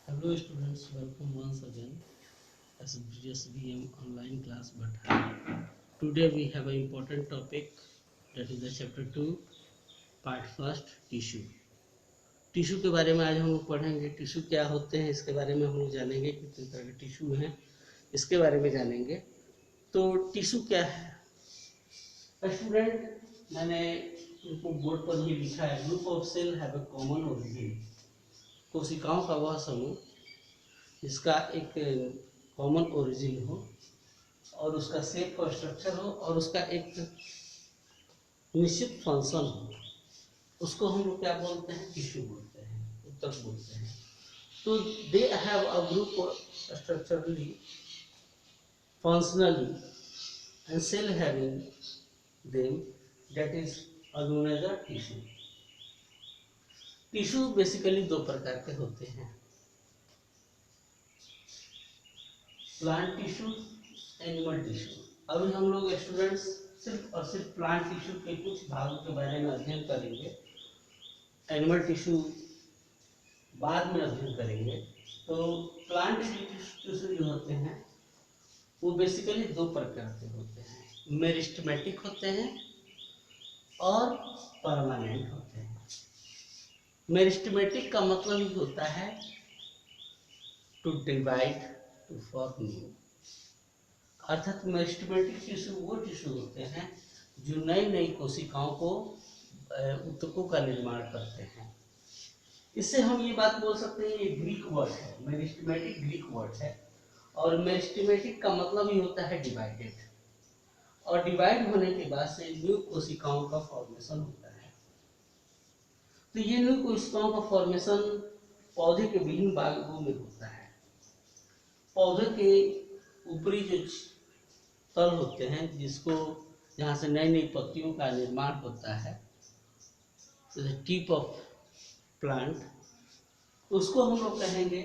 Hello students, welcome once again as a BSBM online class. But today we have an important topic, that is the chapter 2 part first tissue. Tissue के बारे में आज हम लोग पढ़ेंगे। Tissue क्या होते हैं इसके बारे में हम लोग जानेंगे, कितने तरह के टिश्यू हैं इसके बारे में जानेंगे। तो टिश्यू क्या है स्टूडेंट, मैंने इनको बोर्ड पर ही लिखा है। Group of cell have a common origin. कोशिकाओं का वह समूह जिसका एक कॉमन ओरिजिन हो और उसका शेप और स्ट्रक्चर हो और उसका एक निश्चित फंक्शन हो, उसको हम लोग क्या बोलते हैं? टिश्यू बोलते हैं, उत्तक बोलते हैं। तो they have a group structurally, functionally and cell having them, that is known as a tissue. Tissue basically दो प्रकार के होते हैं, प्लांट टिश्यू, एनिमल टिश्यू। अभी हम लोग स्टूडेंट्स सिर्फ और सिर्फ प्लांट टिश्यू के कुछ भागों के बारे में अध्ययन करेंगे, एनिमल टिश्यू बाद में अध्ययन करेंगे। तो प्लांट टिश्यू जो होते हैं वो बेसिकली दो प्रकार के होते हैं, मेरिस्टेमेटिक होते हैं और परमानेंट होते हैं। मेरिस्टेमेटिक का मतलब ही होता है to divide, to form new. अर्थात मेरिस्टेमेटिक टिश्यू वो टिश्यू होते हैं जो नई नई कोशिकाओं को, ऊतकों का निर्माण करते हैं। इससे हम ये बात बोल सकते हैं, ये ग्रीक वर्ड है, मेरिस्टेमेटिक ग्रीक वर्ड है। और मेरिस्टेमेटिक का मतलब ही होता है डिवाइडेड, और डिवाइड होने के बाद से न्यू कोशिकाओं का फॉर्मेशन होता है। तो ये न्यू कोशिकाओं का फॉर्मेशन पौधे के विभिन्न भागों में होता है। पौधे के ऊपरी जो तल होते हैं, जिसको जहाँ से नई नई पत्तियों का निर्माण होता है, टिप ऑफ प्लांट, उसको हम लोग कहेंगे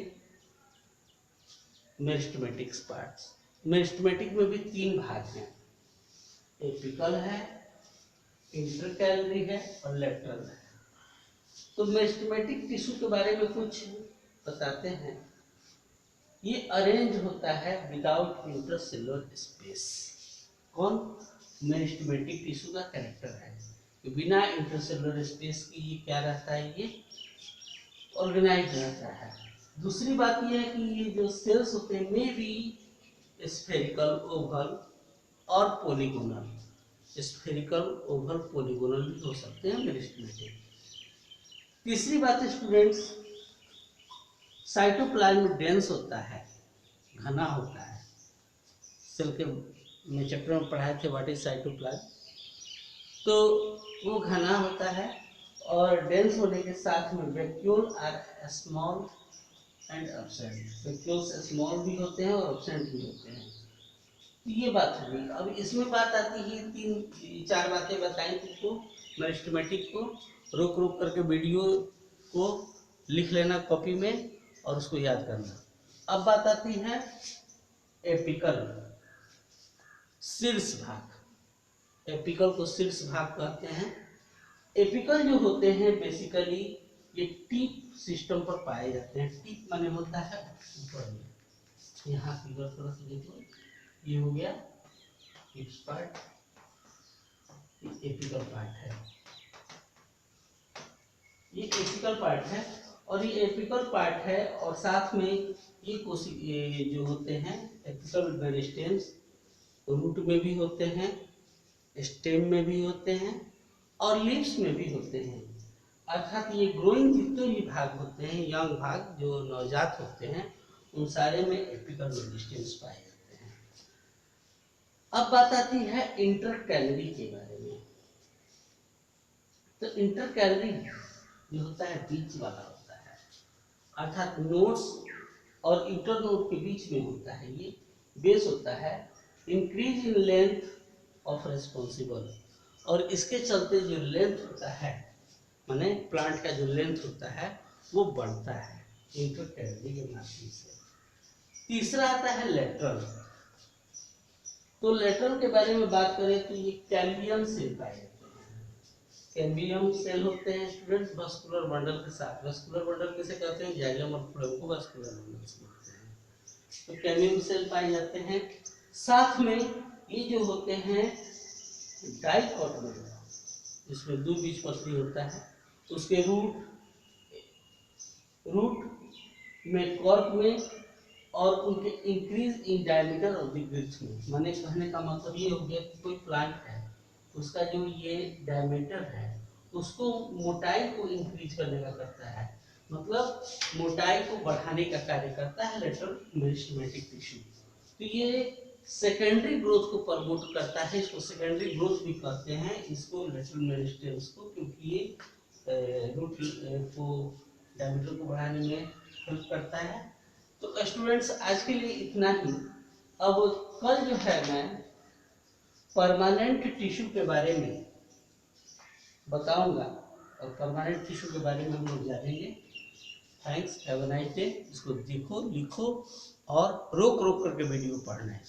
मेरिस्टेमेटिक पार्ट्स। मेरिस्टेमेटिक में भी तीन भाग हैं, एपिकल है, इंटरकैलरी है और लेटरल है। तो मेरिस्टेमेटिक टिश्यू के बारे में कुछ बताते हैं। ये अरेंज होता है विदाउट इंटरसेलुलर स्पेस। कौन? मेरिस्टेमेटिक टिश्यू का कैरेक्टर है कि बिना इंटरसेलुलर स्पेस की ये क्या रहता है, ये ऑर्गेनाइज रहता है। दूसरी बात यह है कि ये जो सेल्स होते हैं मे बी स्फेरिकल, ओवल और पॉलीगोनल। स्फेरिकल, ओवल, पॉलीगोनल भी हो सकते हैं मेरिस्टेमेटिक। तीसरी बात है स्टूडेंट्स, साइटोप्लाज्म डेंस होता है, घना होता है। सेल के में चैप्टर में पढ़ाए थे व्हाट इज साइटोप्लाज्म। तो वो घना होता है और डेंस होने के साथ में vacuole are small and absent. Vacuoles small भी होते हैं और एब्सेंट भी होते हैं। तो ये बात हो गई। अब इसमें बात आती है, तीन चार बातें बताई तुमको मेरिस्टेमेटिक को। रोक रोक करके वीडियो को लिख लेना कॉपी में और उसको याद करना। अब बात आती है एपिकल, शीर्ष भाग। एपिकल को शीर्ष भाग कहते हैं। एपिकल जो होते हैं बेसिकली ये टिप सिस्टम पर पाए जाते हैं। टिप माने होता है ऊपर में, यहाँ फिगर थोड़ा सा देखो, ये हो गया टिप्स पार्ट, एपिकल पार्ट है, ये एपिकल पार्ट है। और ये एपिकल पार्ट है और साथ में ये जो होते हैं एपिकल मेरिस्टेम्स, रूट में भी होते हैं, स्टेम में भी होते हैं और लीव्स में भी होते हैं। अर्थात ये ग्रोइंग जितने भी भाग होते हैं, यंग भाग जो नवजात होते हैं, उन सारे में एपिकल मेरिस्टेम्स पाए जाते हैं। अब बात आती है इंटरकैलरी के बारे में। तो इंटरकैलरी जो होता है बीच वाला होता है, अर्थात नोड्स और इंटरनोड के बीच में होता है। ये बेस होता है, increase in length of responsible, और इसके चलते जो लेंथ होता है, माने प्लांट का जो लेंथ होता है वो बढ़ता है इंटरकैलरी के माध्यम से। तीसरा आता है लेटरल। तो लेटरल के बारे में बात करें तो ये कैल्वियन सेल पाए जाते हैं। कैम्बियम सेल होते हैं स्टूडेंट वास्कुलर बंडल के साथ। वास्कुलर बंडल किसे कहते हैं? जाइलम और फ्लोएम को वास्कुलर बंडल बोलते हैं। तो कैम्बियम सेल पाए जाते हैं। साथ में ये जो होते हैं डाइकोटोमिल, जिसमें दो बीज पत्री होता है, उसके रूट में कॉर्क में और उनके increase in diameter of the grids में। माने कहने का मतलब ये हो गया कि कोई प्लांट है, उसका जो ये डायमीटर है उसको मोटाई को इंक्रीज करने का करता है, मतलब मोटाई को बढ़ाने का कार्य करता है लेटरल मेरिस्टेमेटिक टिश्यू। तो ये सेकेंडरी ग्रोथ को प्रमोट करता है, इसको सेकेंडरी ग्रोथ भी कहते हैं, इसको लेटरल मेरिस्टेम्स को, क्योंकि ये रूट को डायमीटर को बढ़ाने में हेल्प करता है। तो स्टूडेंट्स आज के लिए इतना ही। अब कल जो है मैं परमानेंट टिश्यू के बारे में बताऊंगा और परमानेंट टिश्यू के बारे में हम लोग जानेंगे। Thanks, have a nice day. इसको देखो, लिखो और रोक रोक करके वीडियो पढ़ना है।